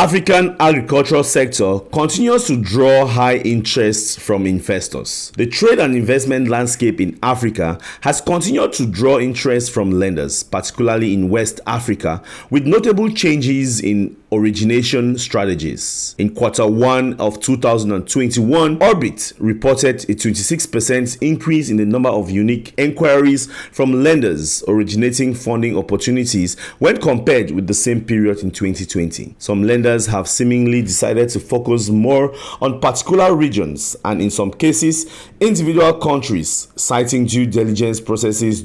African agricultural sector continues to draw high interest from investors. The trade and investment landscape in Africa has continued to draw interest from lenders, particularly in West Africa, with notable changes in origination strategies. In Q1 of 2021, Orbit reported a 26% increase in the number of unique inquiries from lenders originating funding opportunities when compared with the same period in 2020. Some lenders have seemingly decided to focus more on particular regions and in some cases, individual countries, citing due diligence processes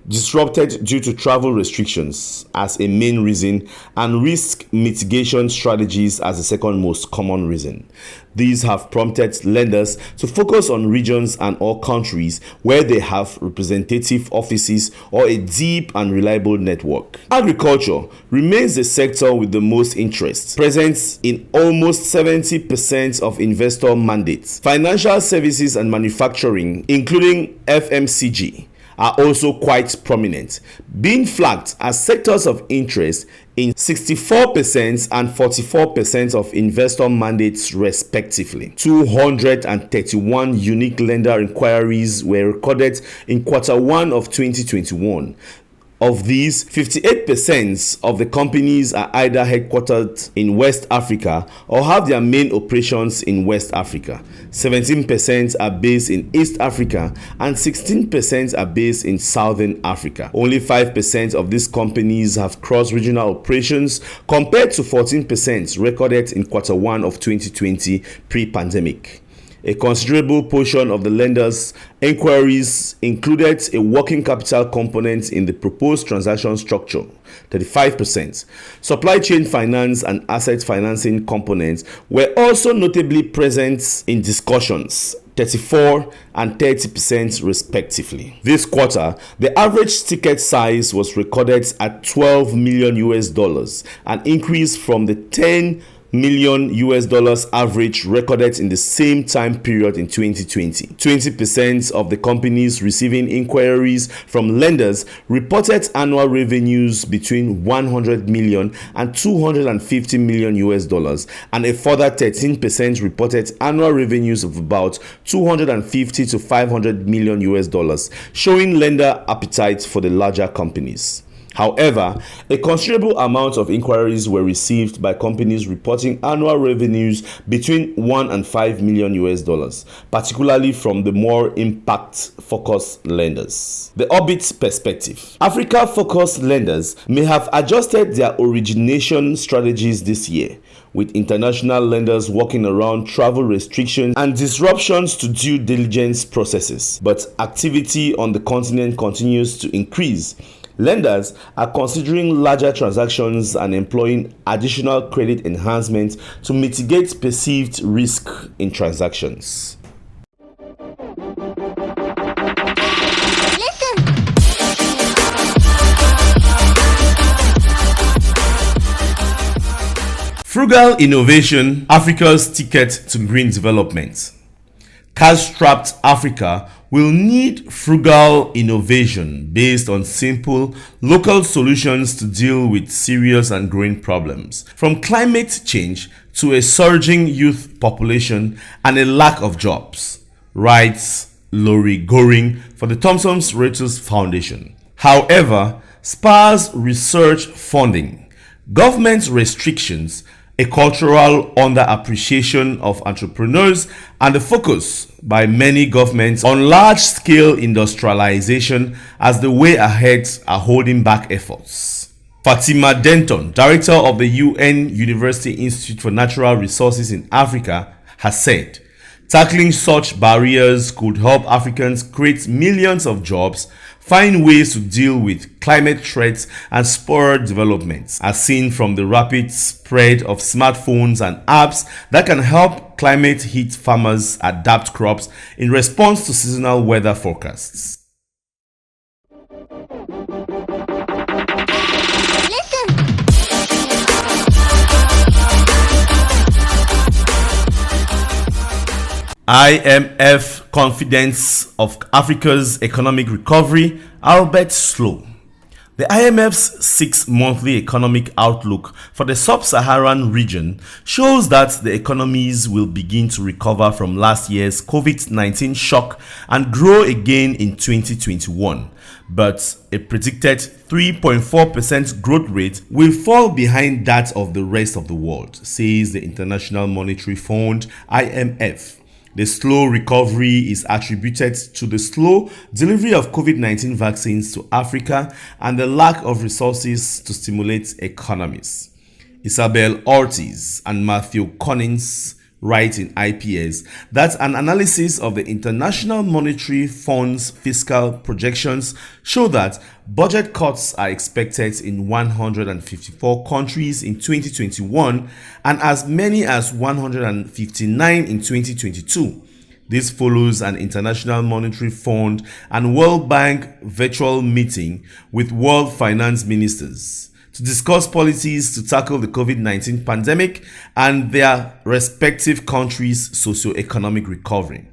disrupted due to travel restrictions as a main reason and risk mitigation strategies as the second most common reason. These have prompted lenders to focus on regions and or countries where they have representative offices or a deep and reliable network. Agriculture remains the sector with the most interest, present in almost 70% of investor mandates. Financial services and manufacturing, including FMCG, are also quite prominent, being flagged as sectors of interest in 64% and 44% of investor mandates respectively. 231 unique lender inquiries were recorded in Q1 of 2021. Of these, 58% of the companies are either headquartered in West Africa or have their main operations in West Africa. 17% are based in East Africa and 16% are based in Southern Africa. Only 5% of these companies have cross-regional operations compared to 14% recorded in Q1 of 2020 pre-pandemic. A considerable portion of the lenders' inquiries included a working capital component in the proposed transaction structure, 35%. Supply chain finance and asset financing components were also notably present in discussions, 34 and 30% respectively. This quarter, the average ticket size was recorded at $12 million, an increase from the $10 million average recorded in the same time period in 2020. 20% of the companies receiving inquiries from lenders reported annual revenues between $100 million and $250 million, and a further 13% reported annual revenues of about $250 to $500 million, showing lender appetite for the larger companies. However, a considerable amount of inquiries were received by companies reporting annual revenues between $1 and $5 million, particularly from the more impact-focused lenders. The Orbit perspective. Africa-focused lenders may have adjusted their origination strategies this year, with international lenders working around travel restrictions and disruptions to due diligence processes. But activity on the continent continues to increase. Lenders are considering larger transactions and employing additional credit enhancements to mitigate perceived risk in transactions. Frugal Innovation, Africa's ticket to green development. Cash-strapped Africa will need frugal innovation based on simple, local solutions to deal with serious and growing problems, from climate change to a surging youth population and a lack of jobs, writes Lori Goring for the Thomson Reuters Foundation. However, sparse research funding, government restrictions, a cultural underappreciation of entrepreneurs, and the focus by many governments on large-scale industrialization as the way ahead are holding back efforts. Fatima Denton, director of the UN University Institute for Natural Resources in Africa, has said, tackling such barriers could help Africans create millions of jobs, find ways to deal with climate threats, and spur developments, as seen from the rapid spread of smartphones and apps that can help climate-hit farmers adapt crops in response to seasonal weather forecasts. IMF confidence of Africa's economic recovery, albeit slow. The The IMF's 6-monthly economic outlook for the sub-Saharan region shows that the economies will begin to recover from last year's COVID-19 shock and grow again in 2021. But a predicted 3.4% growth rate will fall behind that of the rest of the world, says the International Monetary Fund (IMF). The slow recovery is attributed to the slow delivery of COVID-19 vaccines to Africa and the lack of resources to stimulate economies. Isabel Ortiz and Matthew Collins write in IPS that an analysis of the International Monetary Fund's fiscal projections show that budget cuts are expected in 154 countries in 2021 and as many as 159 in 2022. This follows an International Monetary Fund and World Bank virtual meeting with world finance ministers to discuss policies to tackle the COVID-19 pandemic and their respective countries' socio-economic recovery.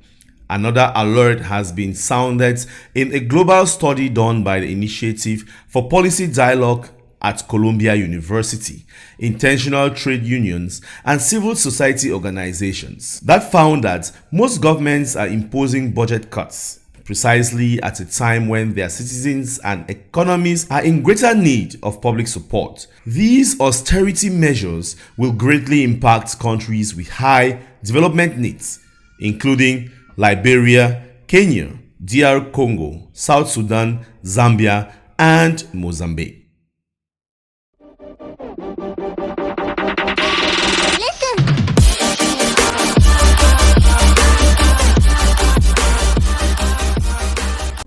Another alert has been sounded in a global study done by the Initiative for Policy Dialogue at Columbia University, intentional trade unions, and civil society organizations that found that most governments are imposing budget cuts precisely at a time when their citizens and economies are in greater need of public support. These austerity measures will greatly impact countries with high development needs, including Liberia, Kenya, DR Congo, South Sudan, Zambia, and Mozambique.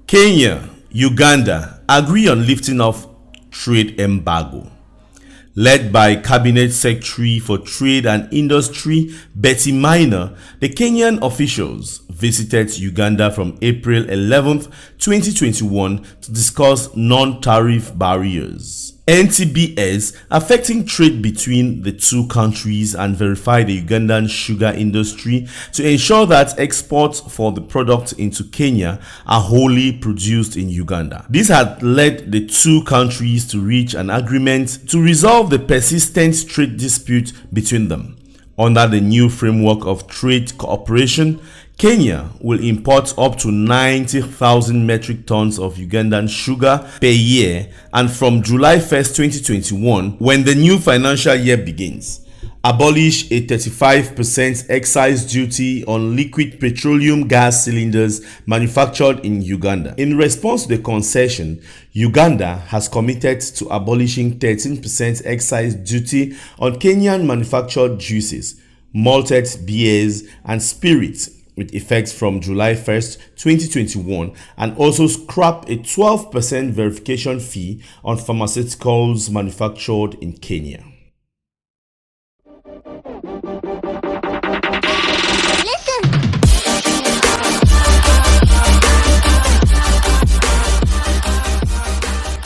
Kenya, Uganda agree on lifting of trade embargo. Led by Cabinet Secretary for Trade and Industry Betty Minor, the Kenyan officials visited Uganda from April 11, 2021 to discuss non-tariff barriers, NTBs, affecting trade between the two countries and verify the Ugandan sugar industry to ensure that exports for the product into Kenya are wholly produced in Uganda. This had led the two countries to reach an agreement to resolve the persistent trade dispute between them. Under the new framework of trade cooperation, Kenya will import up to 90,000 metric tons of Ugandan sugar per year, and from July 1st, 2021, when the new financial year begins, abolish a 35% excise duty on liquid petroleum gas cylinders manufactured in Uganda. In response to the concession, Uganda has committed to abolishing 13% excise duty on Kenyan manufactured juices, malted beers, and spirits with effect from July 1st, 2021, and also scrap a 12% verification fee on pharmaceuticals manufactured in Kenya.